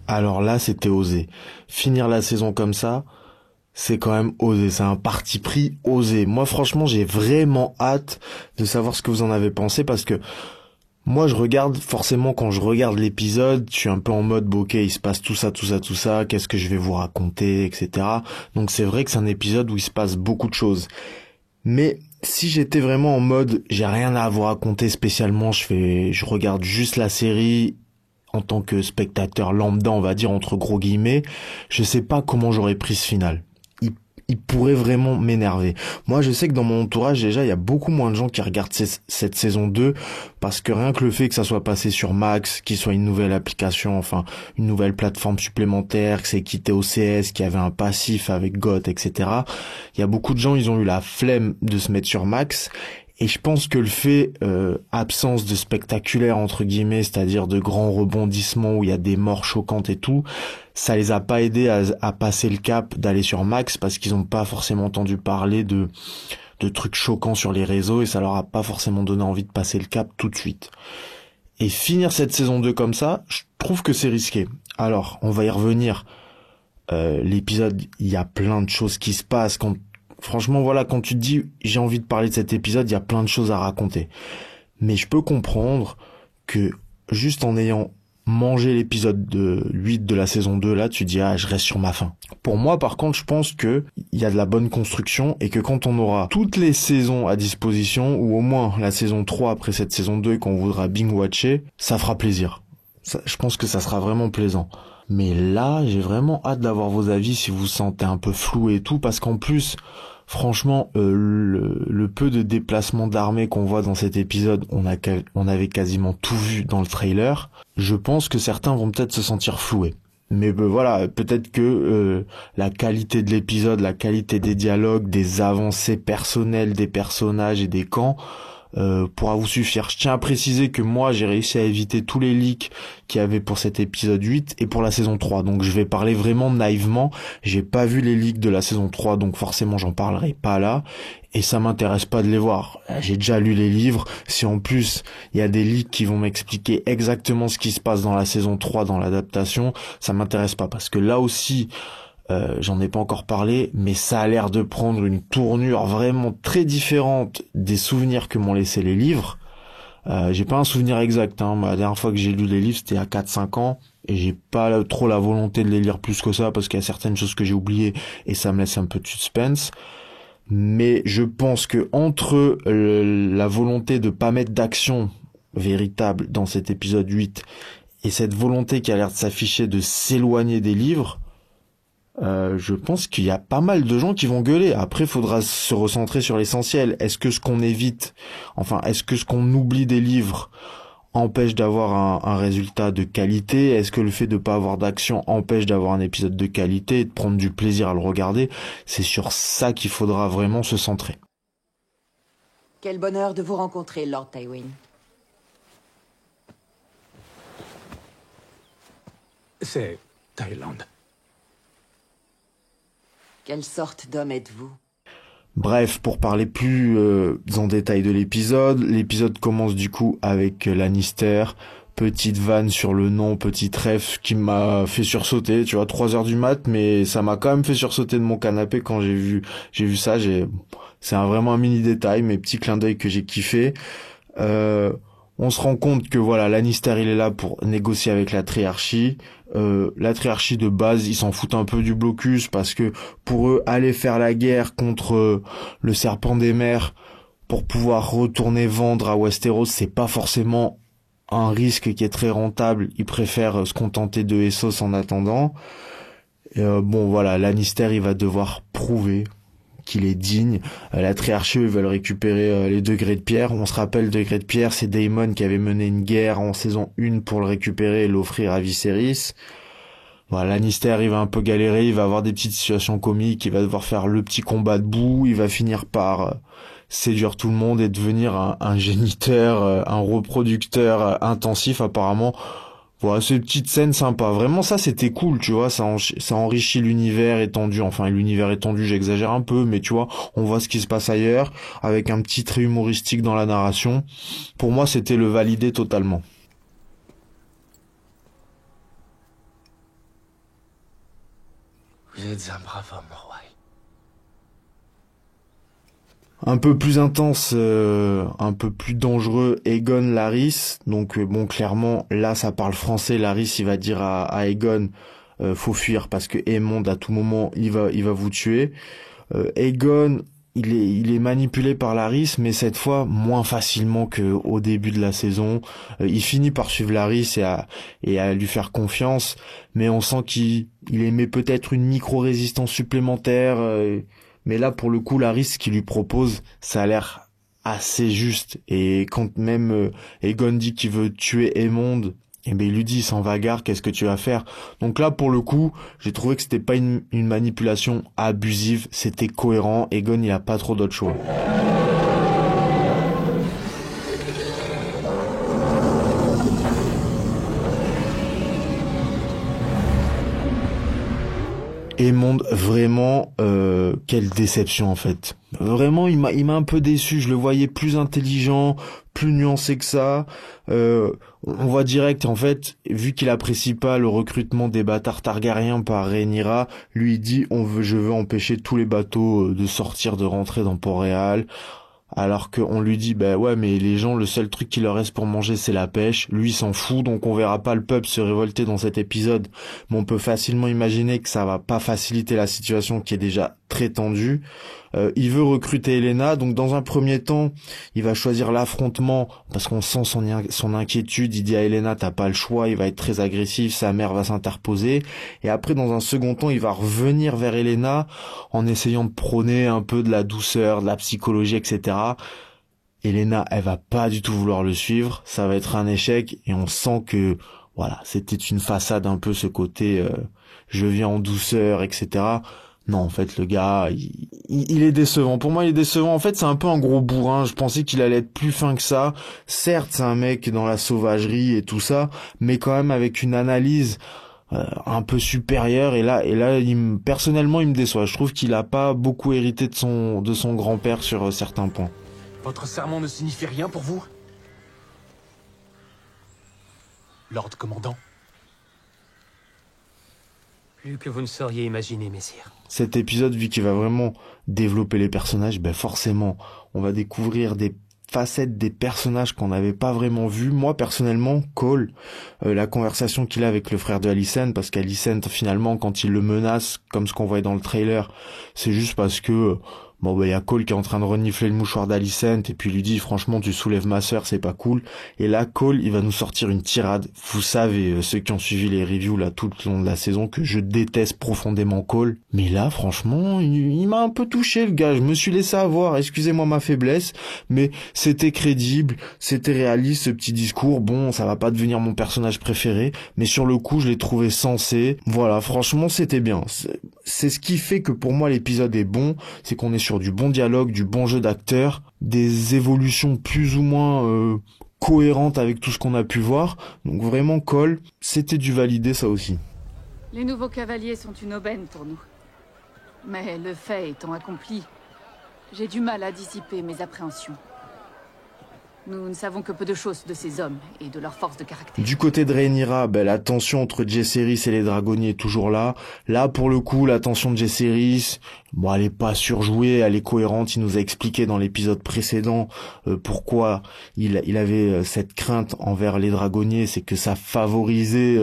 Alors là, c'était osé. Finir la saison comme ça, c'est quand même osé. C'est un parti pris osé. Moi, franchement, j'ai vraiment hâte de savoir ce que vous en avez pensé parce que moi, je regarde, forcément, quand je regarde l'épisode, je suis un peu en mode, bon, ok, il se passe tout ça, tout ça, tout ça, qu'est-ce que je vais vous raconter, etc. Donc c'est vrai que c'est un épisode où il se passe beaucoup de choses. Mais si j'étais vraiment en mode, j'ai rien à vous raconter spécialement, je regarde juste la série en tant que spectateur lambda, on va dire, entre gros guillemets, je sais pas comment j'aurais pris ce final. Il pourrait vraiment m'énerver. Moi, je sais que dans mon entourage, déjà, il y a beaucoup moins de gens qui regardent cette saison 2 parce que rien que le fait que ça soit passé sur Max, qu'il soit une nouvelle application, enfin, une nouvelle plateforme supplémentaire, que c'est quitté OCS, qu'il y avait un passif avec GOT, etc. Il y a beaucoup de gens, ils ont eu la flemme de se mettre sur Max. Et je pense que le fait absence de spectaculaire entre guillemets, c'est-à-dire de grands rebondissements où il y a des morts choquantes et tout, ça les a pas aidés à passer le cap d'aller sur Max parce qu'ils ont pas forcément entendu parler de trucs choquants sur les réseaux et ça leur a pas forcément donné envie de passer le cap tout de suite. Et finir cette saison 2 comme ça, je trouve que c'est risqué. Alors, on va y revenir. L'épisode, il y a plein de choses qui se passent franchement, voilà, quand tu te dis j'ai envie de parler de cet épisode, il y a plein de choses à raconter. Mais je peux comprendre que juste en ayant mangé l'épisode 8 de la saison 2, là, tu dis ah, je reste sur ma faim. Pour moi, par contre, je pense que il y a de la bonne construction et que quand on aura toutes les saisons à disposition, ou au moins la saison 3 après cette saison 2 et qu'on voudra binge-watcher, ça fera plaisir. Je pense que ça sera vraiment plaisant. Mais là, j'ai vraiment hâte d'avoir vos avis si vous vous sentez un peu flou et tout, parce qu'en plus, franchement, le peu de déplacements d'armée qu'on voit dans cet épisode, on avait quasiment tout vu dans le trailer. Je pense que certains vont peut-être se sentir floués. Mais voilà, peut-être que la qualité de l'épisode, la qualité des dialogues, des avancées personnelles des personnages et des camps pourra vous suffire. Je tiens à préciser que moi j'ai réussi à éviter tous les leaks qu'il y avait pour cet épisode 8 et pour la saison 3. Donc je vais parler vraiment naïvement. J'ai pas vu les leaks de la saison 3, donc forcément j'en parlerai pas là. Et ça m'intéresse pas de les voir. J'ai déjà lu les livres. Si en plus il y a des leaks qui vont m'expliquer exactement ce qui se passe dans la saison 3 dans l'adaptation, ça m'intéresse pas. Parce que là aussi, j'en ai pas encore parlé, mais ça a l'air de prendre une tournure vraiment très différente des souvenirs que m'ont laissé les livres. J'ai pas un souvenir exact, hein. La dernière fois que j'ai lu les livres, c'était à 4-5 ans, et j'ai pas trop la volonté de les lire plus que ça, parce qu'il y a certaines choses que j'ai oubliées, et ça me laisse un peu de suspense. Mais je pense que entre la volonté de pas mettre d'action véritable dans cet épisode 8, et cette volonté qui a l'air de s'afficher de s'éloigner des livres, je pense qu'il y a pas mal de gens qui vont gueuler. Après, il faudra se recentrer sur l'essentiel. Est-ce que ce qu'on évite, est-ce que ce qu'on oublie des livres empêche d'avoir un résultat de qualité? Est-ce que le fait de pas avoir d'action empêche d'avoir un épisode de qualité et de prendre du plaisir à le regarder? C'est sur ça qu'il faudra vraiment se centrer. Quel bonheur de vous rencontrer, Lord Tywin. C'est Thaïlande. Quelle sorte d'homme êtes-vous? Bref, pour parler plus en détail de l'épisode commence du coup avec Lannister, petite vanne sur le nom, petite ref qui m'a fait sursauter, tu vois, 3 heures du mat, mais ça m'a quand même fait sursauter de mon canapé quand j'ai vu ça, c'est vraiment un mini détail, mais petit clin d'œil que j'ai kiffé. On se rend compte que voilà, Lannister il est là pour négocier avec la triarchie. La triarchie de base, ils s'en foutent un peu du blocus parce que pour eux, aller faire la guerre contre le serpent des mers pour pouvoir retourner vendre à Westeros, c'est pas forcément un risque qui est très rentable. Ils préfèrent se contenter de Essos en attendant. Bon voilà, Lannister il va devoir prouver qu'il est digne. La triarchie, ils veulent récupérer les degrés de pierre. On se rappelle, degrés de pierre, c'est Daemon qui avait mené une guerre en saison 1 pour le récupérer et l'offrir à Viserys. Voilà, Lannister, il va un peu galérer, il va avoir des petites situations comiques, il va devoir faire le petit combat debout, il va finir par séduire tout le monde et devenir un géniteur, un reproducteur intensif apparemment. Voilà, c'est une petite scène sympa. Vraiment, ça, c'était cool, tu vois. Ça enrichit l'univers étendu. Enfin, l'univers étendu, j'exagère un peu, mais tu vois, on voit ce qui se passe ailleurs, avec un petit trait humoristique dans la narration. Pour moi, c'était le valider totalement. Vous êtes un brave homme, Roy. Un peu plus intense, un peu plus dangereux, Aegon Larys. Donc bon, clairement, là ça parle français. Larys, il va dire à Aegon, faut fuir parce que Aemond à tout moment il va vous tuer. Aegon, il est manipulé par Larys, mais cette fois moins facilement que au début de la saison. Il finit par suivre Larys et à lui faire confiance, mais on sent qu'il émet peut-être une micro-résistance supplémentaire. Mais là, pour le coup, Larys, ce qu'il lui propose, ça a l'air assez juste. Et quand même Aegon dit qu'il veut tuer Aemond, et ben il lui dit, s'en va gare, qu'est-ce que tu vas faire? Donc là, pour le coup, j'ai trouvé que c'était pas une manipulation abusive, c'était cohérent. Aegon, il a pas trop d'autre choix. Aemond, vraiment, quelle déception en fait. Vraiment, il m'a un peu déçu. Je le voyais plus intelligent, plus nuancé que ça. On voit direct, en fait, vu qu'il apprécie pas le recrutement des bâtards Targaryens par Rhaenyra, lui il dit, je veux empêcher tous les bateaux de sortir, de rentrer dans Port-Réal. Alors qu'on lui dit, bah ouais, mais les gens, le seul truc qui leur reste pour manger, c'est la pêche. Lui, il s'en fout, donc on verra pas le peuple se révolter dans cet épisode. Mais on peut facilement imaginer que ça va pas faciliter la situation qui est déjà très tendue. Il veut recruter Helaena, donc dans un premier temps, il va choisir l'affrontement, parce qu'on sent son inquiétude. Il dit à Helaena, t'as pas le choix, il va être très agressif, sa mère va s'interposer. Et après, dans un second temps, il va revenir vers Helaena, en essayant de prôner un peu de la douceur, de la psychologie, etc. Helaena, elle va pas du tout vouloir le suivre, ça va être un échec, et on sent que, voilà, c'était une façade un peu ce côté, je viens en douceur, etc. Non, en fait, le gars, il est décevant. Pour moi, il est décevant. En fait, c'est un peu un gros bourrin. Je pensais qu'il allait être plus fin que ça. Certes, c'est un mec dans la sauvagerie et tout ça, mais quand même avec une analyse un peu supérieure. Et là, personnellement, il me déçoit. Je trouve qu'il a pas beaucoup hérité de son grand-père sur certains points. Votre serment ne signifie rien pour vous? Lord Commandant. Plus que vous ne sauriez imaginer, messire. Cet épisode, vu qu'il va vraiment développer les personnages, ben forcément, on va découvrir des facettes des personnages qu'on n'avait pas vraiment vus. Moi, personnellement, Cole, la conversation qu'il a avec le frère de Alicent, parce qu'Alicent, finalement, quand il le menace, comme ce qu'on voyait dans le trailer, c'est juste parce que... Bon, bah, y a Cole qui est en train de renifler le mouchoir d'Alicent, et puis il lui dit, franchement, tu soulèves ma sœur, c'est pas cool. Et là, Cole, il va nous sortir une tirade. Vous savez, ceux qui ont suivi les reviews, là, tout le long de la saison, que je déteste profondément Cole. Mais là, franchement, il m'a un peu touché, le gars. Je me suis laissé avoir, excusez-moi ma faiblesse, mais c'était crédible, c'était réaliste, ce petit discours. Bon, ça va pas devenir mon personnage préféré, mais sur le coup, je l'ai trouvé sensé. Voilà, franchement, c'était bien. C'est ce qui fait que pour moi, l'épisode est bon, c'est qu'on est sur du bon dialogue, du bon jeu d'acteurs, des évolutions plus ou moins cohérentes avec tout ce qu'on a pu voir. Donc vraiment, Cole, c'était du validé, ça aussi. Les nouveaux cavaliers sont une aubaine pour nous. Mais le fait étant accompli, j'ai du mal à dissiper mes appréhensions. Nous ne savons que peu de choses de ces hommes et de leur force de caractère. Du côté de Rhaenyra, la tension entre Jaehaerys et les dragonniers est toujours là. Là, pour le coup, la tension de Jaehaerys, bon, elle est pas surjouée, elle est cohérente. Il nous a expliqué dans l'épisode précédent pourquoi il avait cette crainte envers les dragonniers, c'est que ça favorisait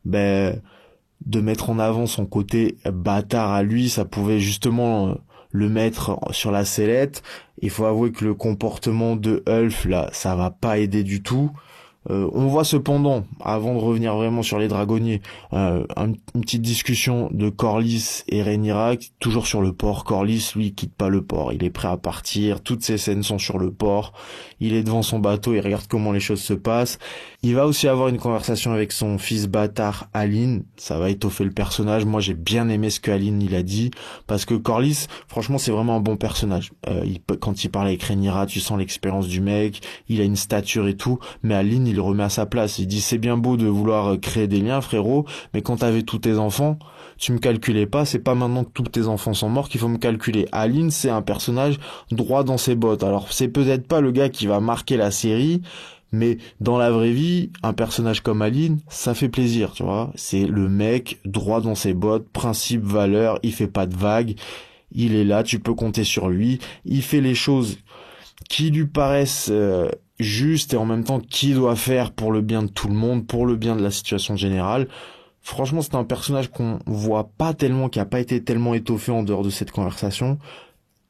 de mettre en avant son côté bâtard à lui, ça pouvait justement le mettre sur la sellette. Il faut avouer que le comportement de Ulf, là, ça va pas aider du tout. On voit cependant, avant de revenir vraiment sur les dragonniers, une petite discussion de Corlys et Rhaenyra, toujours sur le port. Corlys, lui, quitte pas le port, il est prêt à partir, toutes ces scènes sont sur le port, il est devant son bateau, il regarde comment les choses se passent. Il va aussi avoir une conversation avec son fils bâtard, Aline, ça va étoffer le personnage. Moi, j'ai bien aimé ce que Aline il a dit, parce que Corlys, franchement, c'est vraiment un bon personnage. Quand il parle avec Rhaenyra, tu sens l'expérience du mec, il a une stature et tout, mais Aline, il le remet à sa place. Il dit, c'est bien beau de vouloir créer des liens, frérot, mais quand t'avais tous tes enfants, tu me calculais pas, c'est pas maintenant que tous tes enfants sont morts qu'il faut me calculer. Aline, c'est un personnage droit dans ses bottes. Alors, c'est peut-être pas le gars qui va marquer la série, Mais dans la vraie vie, un personnage comme Aline, ça fait plaisir, tu vois. C'est le mec droit dans ses bottes, principe, valeur, il fait pas de vagues, il est là, tu peux compter sur lui, il fait les choses qui lui paraissent justes et en même temps qu'il doit faire pour le bien de tout le monde, pour le bien de la situation générale. Franchement, c'est un personnage qu'on voit pas tellement, qui a pas été tellement étoffé en dehors de cette conversation,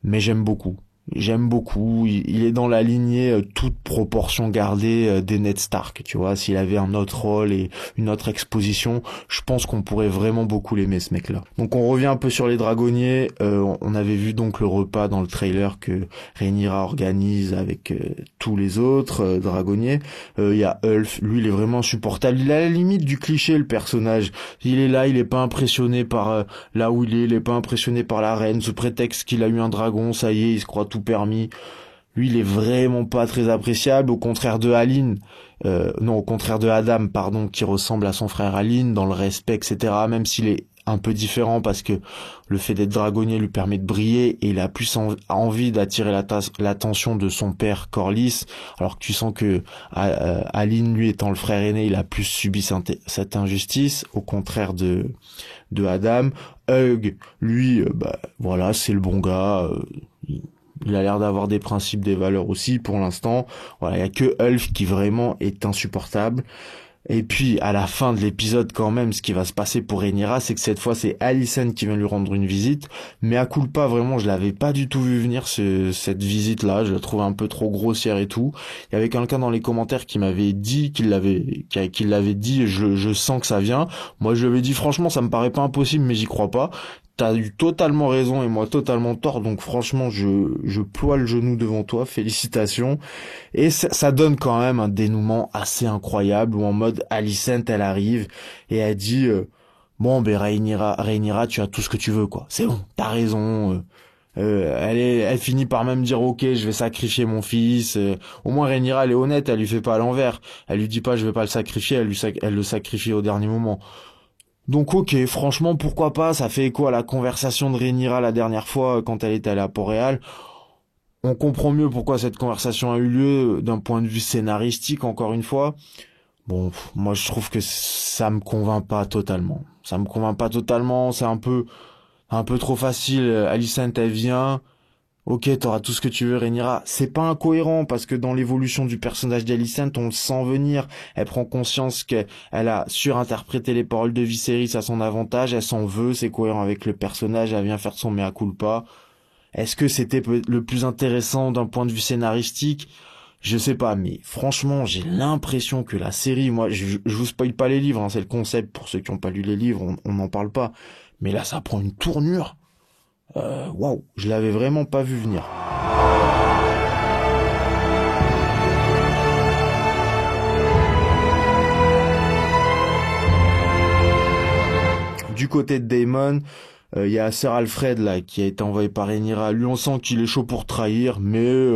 mais j'aime beaucoup. J'aime beaucoup, il est dans la lignée toute proportion gardée des Ned Stark, tu vois, s'il avait un autre rôle et une autre exposition, je pense qu'on pourrait vraiment beaucoup l'aimer ce mec-là. Donc on revient un peu sur les dragonniers, on avait vu donc le repas dans le trailer que Rhaenyra organise avec tous les autres dragonniers. Il y a Ulf, lui il est vraiment insupportable, il est à la limite du cliché le personnage, il est là, il est pas impressionné par là où il est pas impressionné par la reine, sous prétexte qu'il a eu un dragon, ça y est, il se croit tout permis. Lui, il est vraiment pas très appréciable, au contraire de Aline, au contraire de Adam, pardon, qui ressemble à son frère Aline dans le respect, etc. Même s'il est un peu différent parce que le fait d'être dragonnier lui permet de briller et il a plus envie d'attirer l'attention de son père Corlys, alors que tu sens que Aline, lui étant le frère aîné, il a plus subi cette injustice, au contraire de Adam. Hugh, lui, voilà, c'est le bon gars, il a l'air d'avoir des principes, des valeurs aussi pour l'instant. Voilà, il y a que Ulf qui vraiment est insupportable. Et puis à la fin de l'épisode quand même, ce qui va se passer pour Rhaenyra, c'est que cette fois c'est Alicent qui vient lui rendre une visite. Mais à culpa, vraiment, je l'avais pas du tout vu venir cette visite-là. Je la trouvais un peu trop grossière et tout. Il y avait quelqu'un dans les commentaires qui m'avait dit qu'il l'avait dit. Je sens que ça vient. Moi, je lui avais dit franchement, ça me paraît pas impossible, mais j'y crois pas. T'as eu totalement raison et moi totalement tort, donc franchement je ploie le genou devant toi, félicitations. Et ça donne quand même un dénouement assez incroyable où en mode Alicent elle arrive et elle dit bon ben Rhaenyra tu as tout ce que tu veux quoi, c'est bon, t'as raison. Elle finit par même dire ok je vais sacrifier mon fils. Au moins Rhaenyra elle est honnête, elle lui fait pas à l'envers, elle lui dit pas je vais pas le sacrifier, elle le sacrifie au dernier moment. Donc ok, franchement, pourquoi pas, ça fait écho à la conversation de Rhaenyra la dernière fois quand elle était allée à Port-Réal. On comprend mieux pourquoi cette conversation a eu lieu d'un point de vue scénaristique, encore une fois. Bon, moi je trouve que ça me convainc pas totalement. Ça me convainc pas totalement, c'est un peu trop facile. Alicent, elle vient... Ok, t'auras tout ce que tu veux, Rhaenyra. C'est pas incohérent parce que dans l'évolution du personnage d'Alicent, on le sent venir. Elle prend conscience qu'elle a surinterprété les paroles de Viserys à son avantage. Elle s'en veut, c'est cohérent avec le personnage. Elle vient faire son mea culpa. Est-ce que c'était le plus intéressant d'un point de vue scénaristique? Je sais pas, mais franchement, j'ai l'impression que la série, moi, je vous spoil pas les livres, hein, c'est le concept pour ceux qui n'ont pas lu les livres, on n'en parle pas. Mais là, ça prend une tournure. Waouh, je l'avais vraiment pas vu venir. Du côté de Daemon, il y a Sir Alfred là qui a été envoyé par Rhaenyra. Lui on sent qu'il est chaud pour trahir, mais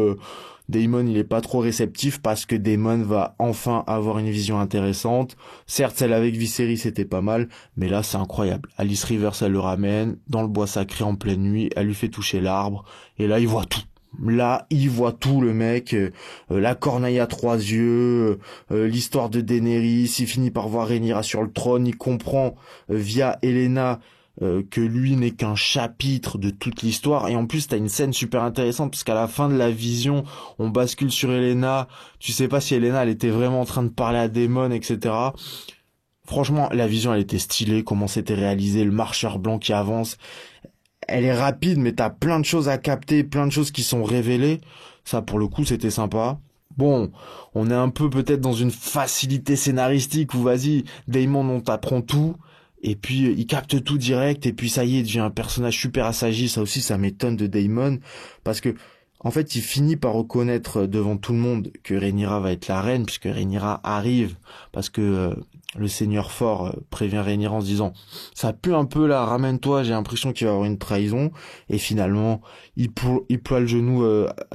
Daemon il est pas trop réceptif parce que Daemon va enfin avoir une vision intéressante. Certes celle avec Viserys c'était pas mal, mais là c'est incroyable. Alice Rivers elle le ramène dans le bois sacré en pleine nuit, elle lui fait toucher l'arbre et là il voit tout. Là, il voit tout le mec, la corneille à 3 yeux, l'histoire de Daenerys, il finit par voir Rhaenyra sur le trône, il comprend via Helaena que lui n'est qu'un chapitre de toute l'histoire, et en plus t'as une scène super intéressante parce qu'à la fin de la vision on bascule sur Helaena, tu sais pas si Helaena elle était vraiment en train de parler à Daemon, etc. Franchement la vision elle était stylée, comment c'était réalisé, le marcheur blanc qui avance, elle est rapide mais t'as plein de choses à capter, plein de choses qui sont révélées, ça pour le coup c'était sympa. Bon, on est un peu peut-être dans une facilité scénaristique où vas-y, Daemon on t'apprend tout. Et puis il capte tout direct et puis ça y est, il devient un personnage super assagi. Ça aussi, ça m'étonne de Daemon parce que en fait, il finit par reconnaître devant tout le monde que Rhaenyra va être la reine puisque Rhaenyra arrive parce que le Seigneur Fort prévient Rhaenyra en se disant ça pue un peu là, ramène-toi, j'ai l'impression qu'il va y avoir une trahison. Et finalement, il ploie le genou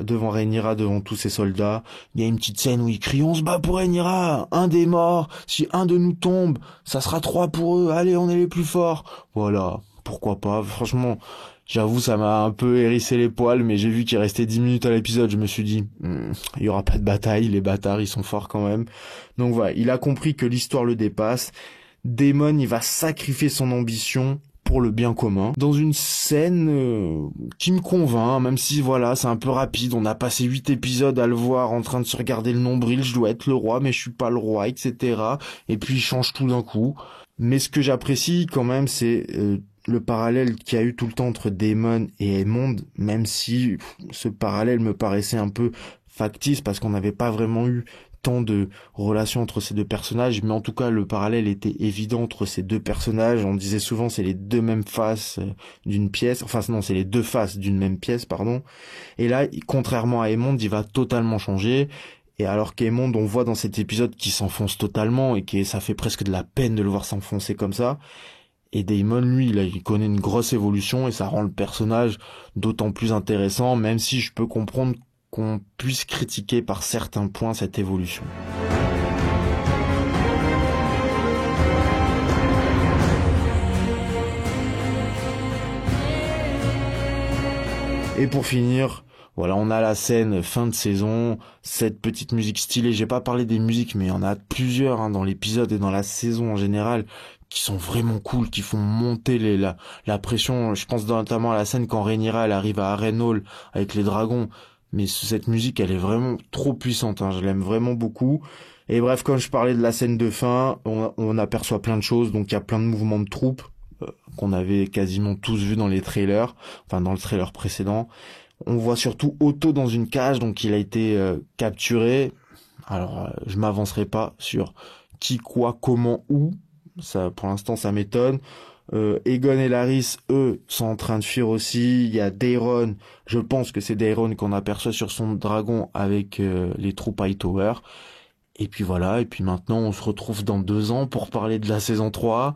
devant Rhaenyra, devant tous ses soldats. Il y a une petite scène où il crie on se bat pour Rhaenyra, un des morts, si un de nous tombe, ça sera 3 pour eux, allez on est les plus forts. Voilà, pourquoi pas, franchement, J'avoue, ça m'a un peu hérissé les poils, mais j'ai vu qu'il restait 10 minutes à l'épisode, je me suis dit, il y aura pas de bataille, les bâtards, ils sont forts quand même. Donc voilà, il a compris que l'histoire le dépasse. Daemon, il va sacrifier son ambition pour le bien commun. Dans une scène qui me convainc, même si voilà, c'est un peu rapide, on a passé 8 épisodes à le voir en train de se regarder le nombril, je dois être le roi, mais je suis pas le roi, etc. Et puis il change tout d'un coup. Mais ce que j'apprécie quand même, c'est le parallèle qu'il y a eu tout le temps entre Daemon et Aemond, même si ce parallèle me paraissait un peu factice parce qu'on n'avait pas vraiment eu tant de relations entre ces deux personnages, mais en tout cas le parallèle était évident entre ces deux personnages. On disait souvent c'est les deux mêmes faces d'une pièce, enfin non, c'est les deux faces d'une même pièce, pardon. Et là, contrairement à Aemond, il va totalement changer. Et alors qu'Aemond, on voit dans cet épisode qu'il s'enfonce totalement et que ça fait presque de la peine de le voir s'enfoncer comme ça. Et Daemon, lui, il connaît une grosse évolution et ça rend le personnage d'autant plus intéressant, même si je peux comprendre qu'on puisse critiquer par certains points cette évolution. Et pour finir, voilà, on a la scène fin de saison, cette petite musique stylée. J'ai pas parlé des musiques, mais il y en a plusieurs dans l'épisode et dans la saison en général qui sont vraiment cool, qui font monter la pression. Je pense notamment à la scène quand Rhaenyra elle arrive à Harrenhal avec les dragons. Mais cette musique, elle est vraiment trop puissante. Je l'aime vraiment beaucoup. Et bref, quand je parlais de la scène de fin, on aperçoit plein de choses. Donc il y a plein de mouvements de troupes qu'on avait quasiment tous vus dans les trailers, enfin dans le trailer précédent. On voit surtout Otto dans une cage, donc il a été capturé. Alors, je m'avancerai pas sur qui, quoi, comment, où. Ça, pour l'instant, ça m'étonne. Aegon et Larys, eux, sont en train de fuir aussi. Il y a Daeron, je pense que c'est Daeron qu'on aperçoit sur son dragon avec les troupes Hightower. Et puis voilà, et puis maintenant, on se retrouve dans 2 ans pour parler de la saison 3.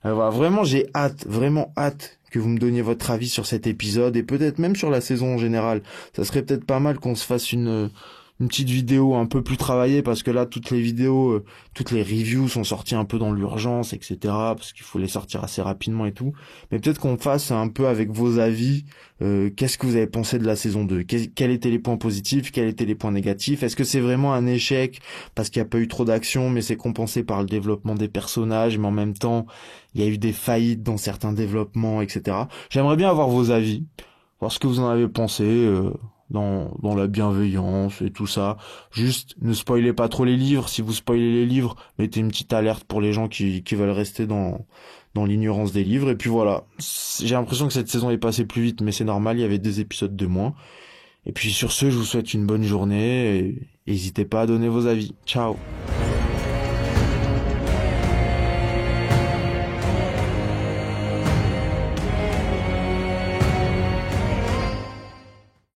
Voilà, vraiment, j'ai vraiment hâte que vous me donniez votre avis sur cet épisode et peut-être même sur la saison en général. Ça serait peut-être pas mal qu'on se fasse une petite vidéo un peu plus travaillée parce que là, toutes les vidéos, toutes les reviews sont sorties un peu dans l'urgence, etc. parce qu'il faut les sortir assez rapidement et tout. Mais peut-être qu'on fasse un peu avec vos avis. Qu'est-ce que vous avez pensé de la saison 2 ? Quels étaient les points positifs ? Quels étaient les points négatifs ? Est-ce que c'est vraiment un échec parce qu'il n'y a pas eu trop d'action, mais c'est compensé par le développement des personnages, mais en même temps, il y a eu des faillites dans certains développements, etc. J'aimerais bien avoir vos avis, voir ce que vous en avez pensé dans la bienveillance et tout ça. Juste, ne spoilez pas trop les livres. Si vous spoilez les livres, mettez une petite alerte pour les gens qui veulent rester dans l'ignorance des livres. Et puis voilà, j'ai l'impression que cette saison est passée plus vite, mais c'est normal, il y avait 2 épisodes de moins. Et puis sur ce, je vous souhaite une bonne journée et n'hésitez pas à donner vos avis. Ciao.